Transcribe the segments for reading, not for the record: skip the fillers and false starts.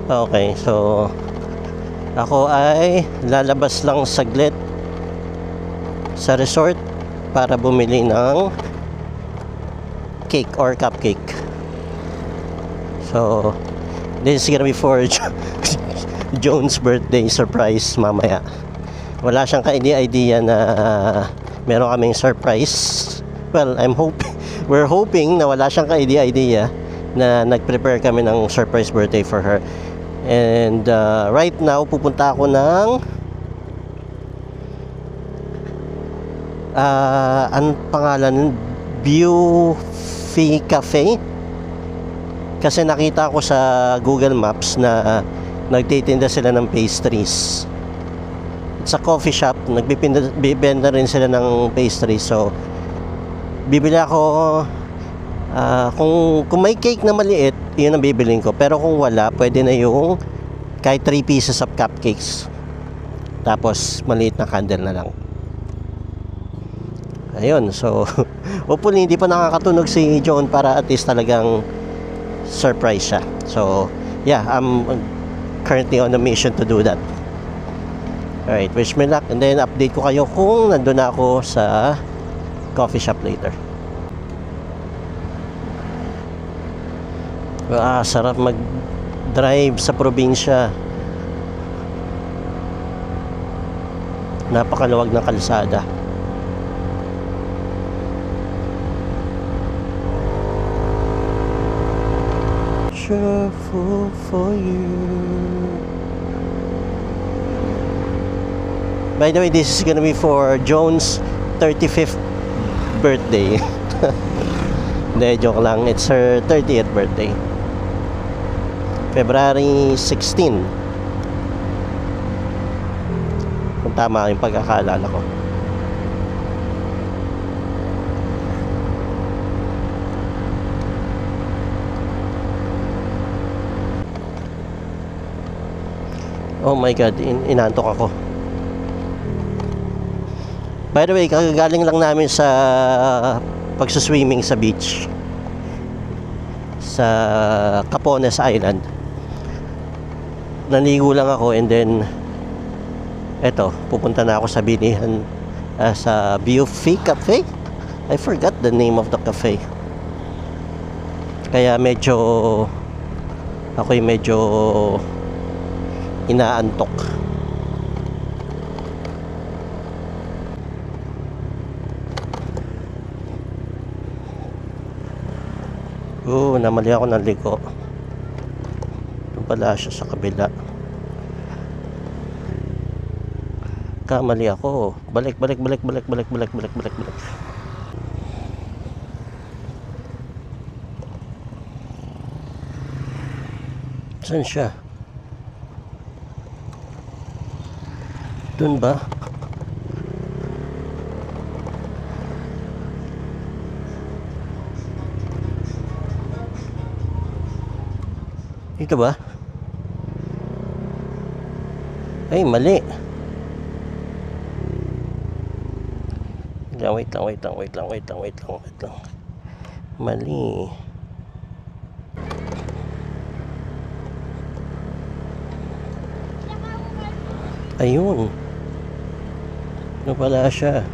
Okay, so ako ay lalabas lang saglit sa resort para bumili ng cake or cupcake. So this is gonna be for Jones' birthday surprise mamaya. Wala siyang ka-idea na meron kaming surprise. Well, we're hoping na wala siyang ka-idea na nag-prepare kami ng surprise birthday for her. And right now pupunta ako ng ang pangalan, Beaufy Cafe, kasi nakita ko sa Google Maps na nagtitinda sila ng pastries. It's a coffee shop, nagbibenta rin sila ng pastries. So bibili ako, kung may cake na maliit, yun ang bibilin ko. Pero kung wala, pwede na yung kahit 3 pieces of cupcakes, tapos maliit na candle na lang. Ayun, so hopefully hindi pa nakakatunog si John para at least talagang surprise siya. So yeah, I'm currently on a mission to do that. Alright, wish me luck, and then update ko kayo kung nandun na ako sa coffee shop later. Sarap mag-drive sa probinsya. Napakaluwag ng kalsada. Cheerful for you. By the way, this is gonna be for Jones' 35th birthday. Hindi, joke lang. It's her 30th birthday. February 16. Kung tama yung pagkakaalala ko. Oh my God, inantok ako. By the way, kagagaling lang namin sa pagsuswimming sa beach sa Capones Island. Naligo lang ako, and then eto, pupunta na ako sa bilihan, sa Beaufy Cafe. I forgot the name of the cafe. Kaya ako'y medyo inaantok. Namali ako ng liko. Doon pala siya sa kabila. Kamali ako. Balik. Saan siya? Doon ba? Dito ba? Ay, mali. Wait lang. Mali. Ayun. Ano pala siya?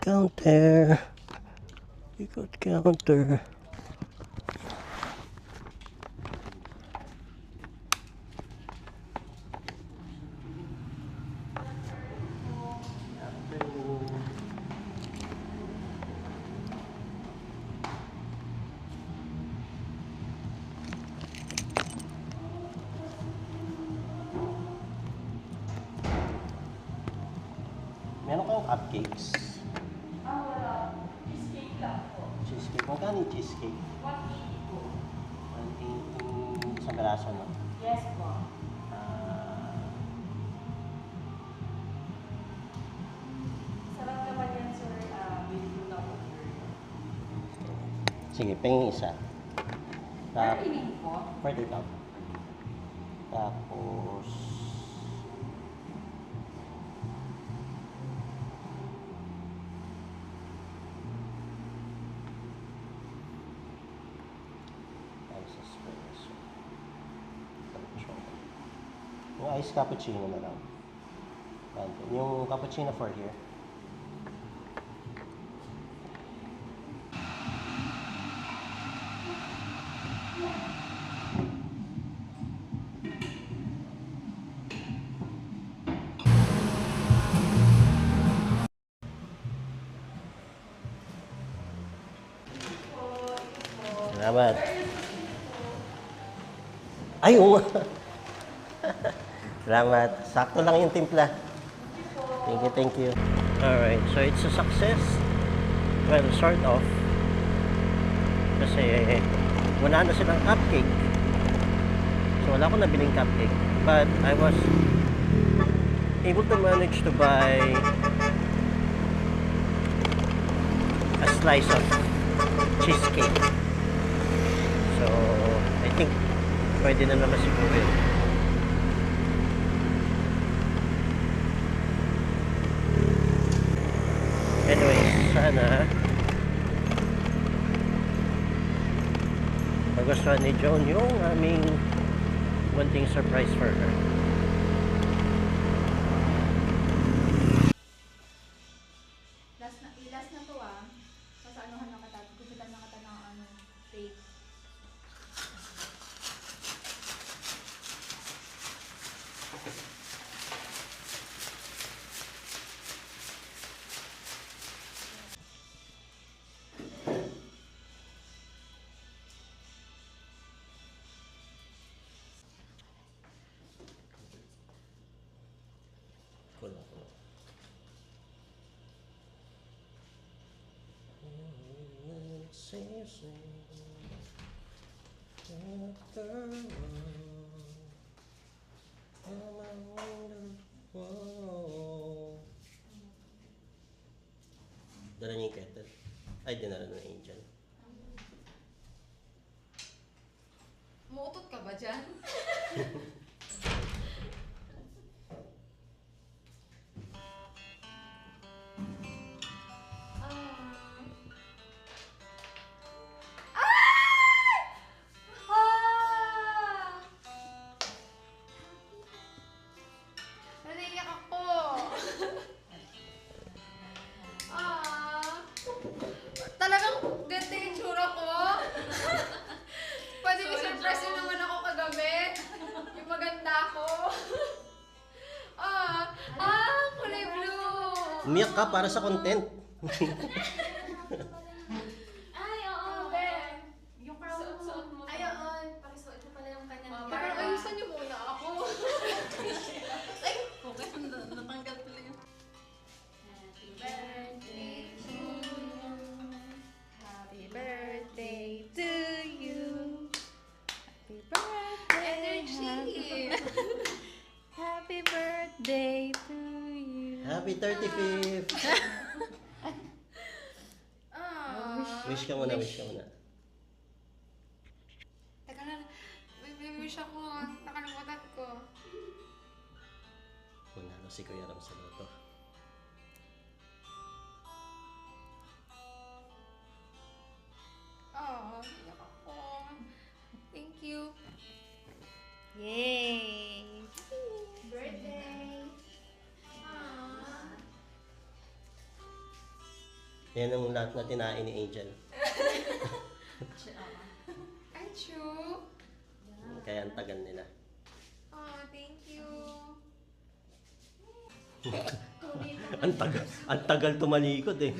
Counter. You got counter. Meron kang cupcakes? Wala. Cheesecake lang po. Cheesecake. Magkano yung cheesecake? 180 po. 180 sa peraso, no? Yes po. Sarap naman yan, sir. Bilhin mo na po. Sige, pengin isa. Ano ilin po? Pwede daw. Tapos, ice espresso. Yung ice cappuccino na lang. Yung cappuccino for here. Salamat. Ay, oo. Salamat. Sakto lang yung timpla. Thank you, thank you. Alright, so it's a success. Well, sort of. Kasi wala na silang cupcake. So wala akong nabiling cupcake. But I was able to manage to buy a slice of cheesecake. So, I think pwede na naman siguro yun. Anyway, sana magustuhan ni Joan yung aming munting surprise for her. Last na to ah. Masaanuhan na kita. Gupitan na kita ng ano, fake. Cool. Dala niya yung kettle. Ay, dinala na Angel. Muutot ka ba dyan? Naiyak ako. Talagang ganito yung itsura ko. Pwede mo surprise naman ako kagabi. Yung maganda ako. Kulay blue. Umiyak ka para sa content. Ay, oo, Ben. Yung crown mo. Ay, oo. Pakisuot mo pala yung kanyang Parang yarn. ayusan niyo muna ako. Ay, Okay, natanggal pala yun. happy birthday to you. Happy birthday to you. Happy birthday. Energy. Happy birthday to you. Happy 35th! Wish ka muna, wish ka muna. Teka lang, may wish ako. Nakalimutan ko. Manalo si Kuya Ram sa loto. Iyak ako. Thank you. Yay! Birthday! Yan ang lahat na tinain ni Angel. Ay, true. Kaya ang tagal nila. Thank you. Ang tagal tumalikod eh.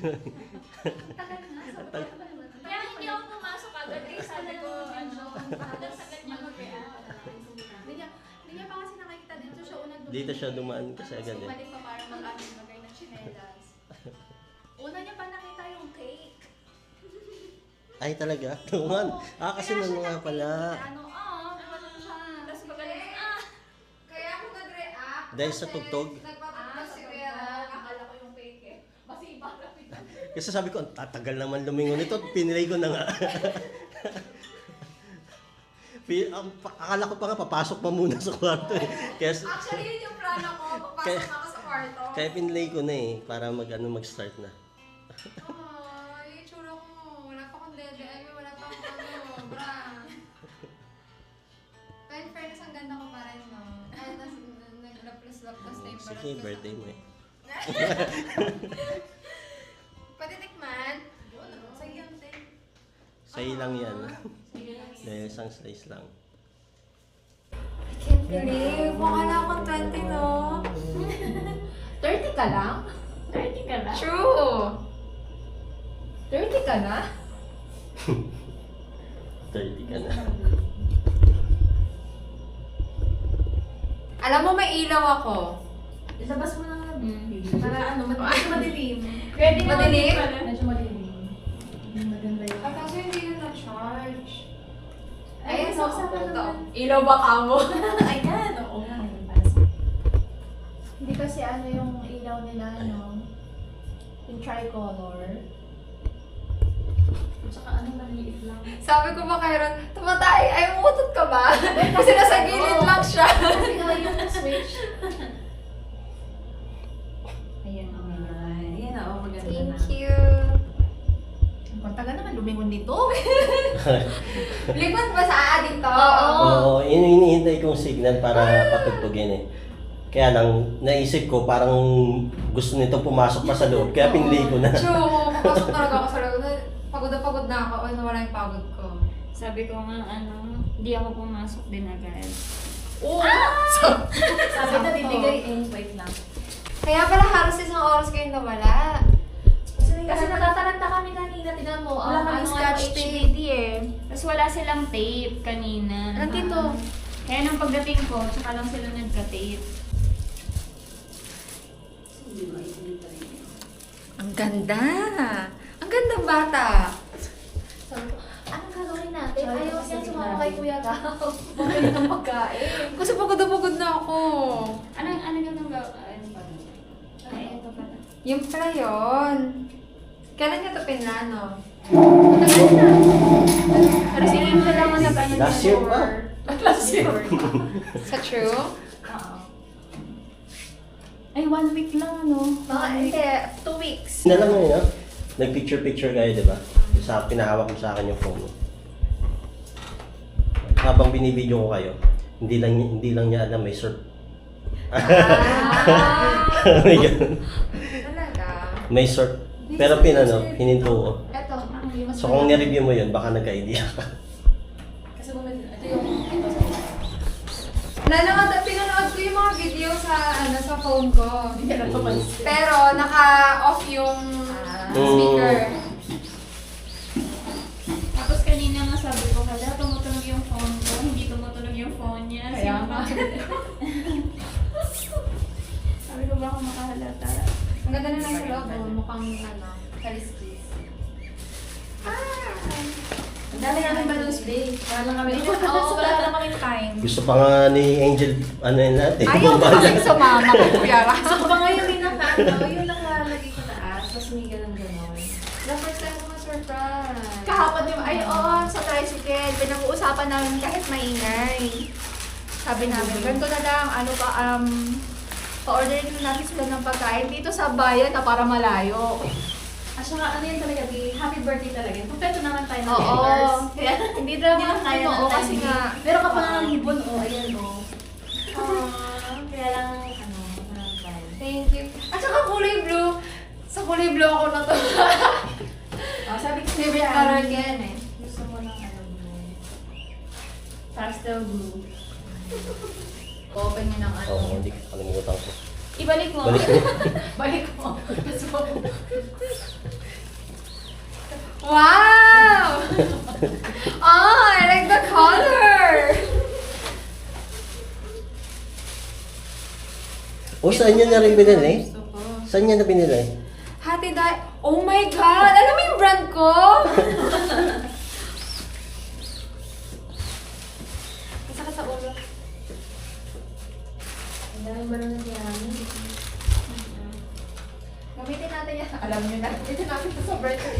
Kaya hindi ako pumasok agad eh. Sabi ko, tagal niya mag-react. Hindi niya pa kasi nakikita dito siya unang Dito siya dumaan kasi agad eh. Balik pa para mag-aming ng chinelas. Una niya pa nakita yung cake. Ay talaga? Tuman. Kasi nano nga pala. Ano siya. Tapos magaling, Kaya ako nag-react. Dahil sa tugtog. Nagpapagpas si Vera. Akala ko yung fake eh. Basta iba kapit. Kasi sabi ko, ang tatagal naman lumingon ito. Pinilay ko na nga. Akala ko pa nga, papasok pa muna sa kwarto eh. Kaya, Actually, yun yung plano ko. Kaya- Papasok na ako sa kwarto. kaya pinlay ko na eh, para mag-start na. Ay, yung tsura ko. Wala pa akong dede. Ay, wala pa akong bra. Pero in fairness, ang ganda ko pa rin, no? Ay, nag-laplas-laplas na yung balat Sige, ko sa- birthday mo eh. Pwede tikman? Sige, ante. Sa'yo lang yan. Dahil isang slice lang. I can't believe. Mukha na akong 20, no? 30 ka lang? 30 ka na? True! 30 ka na? 30 ka na. Alam mo, may ilaw ako. Ilabas mo na nga. Mm. Para ano, medyo madilim. Ready na Madilim? pala. Medyo madilim. Maganda yun. Ay, kaso hindi yun na-charge. Ay, Ayun, so, so, sa naman. ilaw ba ka mo? Ayan, oo nga. Para sa... Hindi kasi ano yung ilaw nila, no? Yung tricolor. Tsaka ano, maliit lang. Sabi ko ba kay Ron, tumatay, ay umutot ka ba? Kasi nasa gilid lang siya. Kasi nga yung switch. Ayan, okay na. Ayan, oo, maganda na. Thank you. Ang tagal naman lumingon dito. Likod ba sa adik to? Oo, hinihintay kong signal para patugtugin eh. Kaya lang, naisip ko parang gusto nito pumasok pa sa loob, kaya pinlay ko na. True, papasok talaga ako sa loob. Pagod na pagod na ako. Ay, nawala yung pagod ko. Sabi ko nga, ano, hindi ako pumasok din agad. Oo! Sabi na bibigay eh. Wait lang. Kaya pala halos isang oras kayo nawala. Kasi natataranta kami kanina, tinan mo, Wala ano kaming nga scotch HDD eh. Tapos wala silang tape kanina. Anong tito? Kaya nung pagdating ko, tsaka lang sila nagka-tape. Hindi ba, itinita rin yun. Ang ganda! Ang gandang bata! Sabi ko, anong gagawin natin? Sorry, Ayaw kasi siyang sumama bigla. kay Kuya Gao. Bumili ng pagkain. Kasi pagod na ako. Ano yun ang gagawin? Ano ba? Ay, ito pala. Yung pala yun. Kailan niya ito pinlano? Matagal na. Pero si Angel lang ang nag-ano Last year pa. Last year. Sa true? Oo. Ay, 1 week lang ano. Mga hindi, 2 weeks. Na lang ngayon, no? Nag-picture-picture kayo, di ba? Sa pinahawak mo sa akin yung phone mo. Habang binibidyo ko kayo, hindi lang niya alam may surf. May ganun. Talaga? May surf. Pero hininto ko. Eto. So kung ni-review mo yun, baka nagka-idea ka. Kasi bumili, ito yung ito sa Pinanood ko yung mga video sa phone ko. Hindi na papansin. Pero naka-off yung speaker. Tapos kanina nga sabi ko, hala, tumutunog yung phone ko. Hindi tumutunog yung phone niya. Kaya Sino nga. ba? Sabi ko, baka makahalata. Ang ganda na lang sa loob. Mukhang kaliskis. Ang dami namin balloons, babe. Wala lang kami. Oo, wala lang kaming time. Gusto pa nga ni Angel, ano yun natin? Ayaw ko kasing sumama kay Kuya Ra. So, pa ngayon din ang ano, yun lang lalagay ko taas. Tapos may ganun-ganon. The first time ko ma-surprise. Kahapon yung, ay oo, sa tricycle, pinag-uusapan namin kahit maingay. Sabi namin, ganito na lang, ano ba, pa-orderin natin sila ng pagkain dito sa bayan na para malayo. At saka ano yun talaga, babe, happy birthday talaga. Kumpleto naman tayo ng Oo. members. Kaya, Hindi naman hindi lang kaya oo, ng kasi timing. nga, Meron ka pa nga ng hibon, oh, ayan, oh. ah, Kaya lang, ano, walang time. Thank you. At saka kulay blue. Sa kulay blue ako na to. Oh, sabi ko Favorite sa'yo, color again eh. gusto mo ng ano, blue. Pastel blue. Open niyo ng ano. Oo, hindi ko kalimutan ko. ibalik mo. Balik mo. Balik mo. Gusto mo. Wow! Oh, I like the color! O, saan niya na rin binili? Gusto ko. Saan niya na binili? Hati dahil. Oh my God! Alam mo yung brand ko? Masakit sa ulo. Ang daming balon na diyami. Gamitin natin yan. Alam niyo na. Gamitin natin ito sa birthday.